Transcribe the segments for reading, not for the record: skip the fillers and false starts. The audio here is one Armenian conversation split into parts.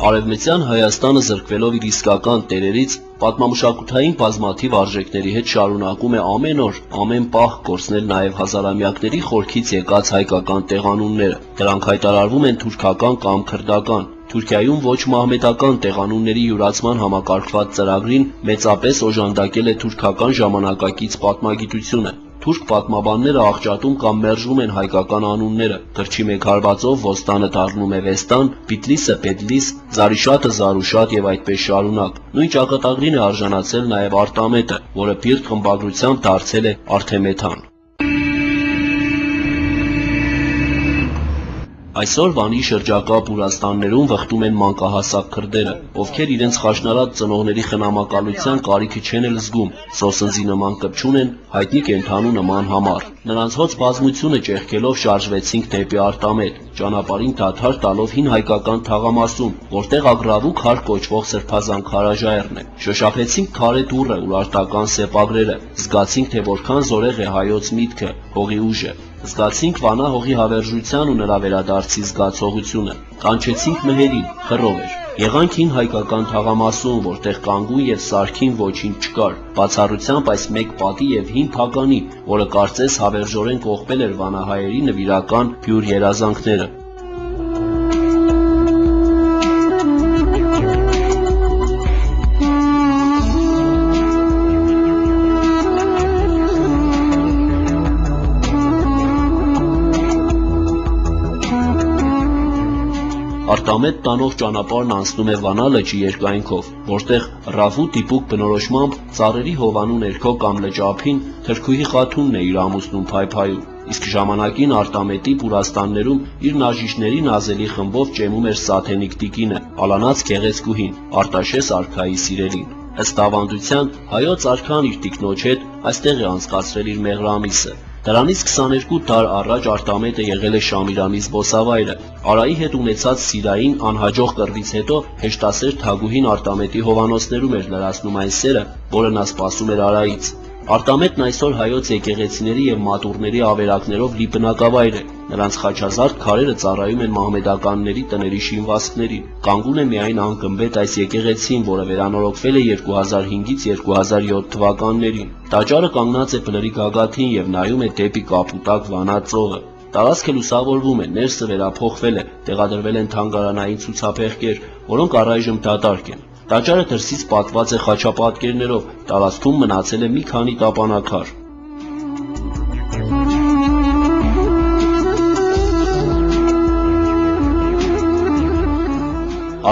Արևմտյան Հայաստանը զրկվելով իր իսկական տերերից, պատմամշակութային բազմաթիվ արժեքների հետ շարունակում է ամեն օր, ամեն պահ կորցնել նաև հազարամյակների խորքից եկած հայկական տեղանունները։ Դրանք հայտարարվում են թուրքական կամ քրդական։ Թուրքիայում ոչ մահմեդական տեղանունների յուրացման համակարգված ծրագրին մեծապես օժանդակել է թուրքական ժամանակակից պատմագիտությունը։ Թուրք պատմաբանները աղճատում կամ մերժում են հայկական անունները, գրչի մեկ հարվածով Ոստանը դառնում է Վեստան, Բիթլիսը Պետլիս, Զարիշատը Զարուշատ եւ այդպես շարունակ։ Նույն ճակատագրին է արժանացել նաև Արտամետը, որը բիրտ խմբագրությամբ դարձել է Արթեմեթան։ Այսօր Վանի շրջակա Բուրաստաններում վխտում են մանկահասակ քրդերը, ովքեր իրենց խաշնարած ծնողների խնամակալության կարիքը չեն էլ զգում, սոսնձի նման կպչուն են, հայտնի կենդանու նման համառ։ Նրանց հոծ բազմությունը ճեղքելով շարժվեցինք դեպի Արտամետ, ճանապարհին դադար տալով հին հայկական թաղամասում, որտեղ ագրավու քար կոչվող սրբազան քարաժայռն է։ Շոշափեցինք քարե դուռը, ուրարտական սեպագրերը, զգացինք, թե որքան զորեղ է հայոց միտքը, հողի ուժը։ Զգացինք Վանա հողի հավերժության ու նրա վերադարձի զգացողությունը։ Կանչեցինք մհերին, խռով էր։ Եղանք հին հայկական թաղամասում, որտեղ կանգուն եւ սարքին ոչինչ չկար, բացառությամբ այս մեկ պատի եւ հին փականի, որը կարծես հավերժորեն կողպել էր վանահայերի նվիրական բյուր երազանքները։ Արտամետ տանող ճանապարհն անցնում է Վանա լճի երկայնքով, որտեղ ռավու դիպուկ բնորոշմամբ ծառերի հովանու ներքո կամ լճափին թրքուհի խաթունն է իր ամուսնուն փայփայում, իսկ ժամանակին Արտամետի Բուրաստաններում իր նաժիշների նազելի խմբով ճեմում էր Սաթենիկ տիկինը, ալանած գեղեցկուհին, Արտաշես արքայի սիրելին։ Ըստ ավանդության, հայոց արքան իր տիկնոջ հետ այստեղ է անցկացրել իր մեղրամիսը։ Դրանից 22 դար առաջ Արտամետը եղել է Շամիրամի զբոսավայրը։ Արայի հետ ունեցած սիրային անհաջող կռվից հետո հեշտասեր թագուհին Արտամետի հովանոցներում էր լրացնում այն սերը, որը նա սպասում էր Արայից։ Արտամետն այսօր հայոց եկեղեցիների եւ մատուռների ավերակներով լի բնակավայր է։ Նրանց խաչազարդ քարերը ծառայում են մահմեդականների տների շինվածքներին։ Կանգուն է միայն անգմբետ այս եկեղեցին, որը վերանորոգվել է 2005-ից 2007 թվականներին։ Տաճարը կանգնած է բլրի գագաթին եւ նայում է դեպի Կապուտակ Վանա ծովը։ Տարածքը լուսավորվում է, ներսը վերափոխվել է, տեղադրվել են թանգարանային ցուցափեղկեր, որոնք առայժմ դատարկ են։ Տաճարը դրսից պատված է խաչապատկերներով, տարածքում մնացել է մի քանի տապանակար։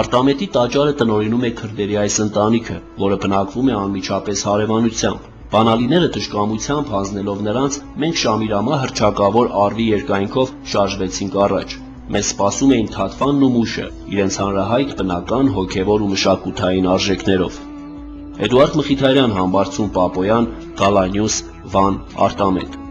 Արտամետի տաճարը տնօրինում է քրդերի այս ընտանիքը, որը բնակվում է անմիջապես հարևանությամբ։ Բանալիները թշկամությամբ հանձնելով նրանց, մենք Շամիրամա հռչակավոր առվի երկայնքով շարժվեցինք առաջ։ Մեզ սպասում էին Թաթվանն ու Մուշը, իրենց հանրահայտ բնական, հոգևոր ու մշակութային արժեքներով։ Էդուարդ Մխիթարյան, Համբարձում Պապոյան, Գալանյուս, Վան, Արտամետ։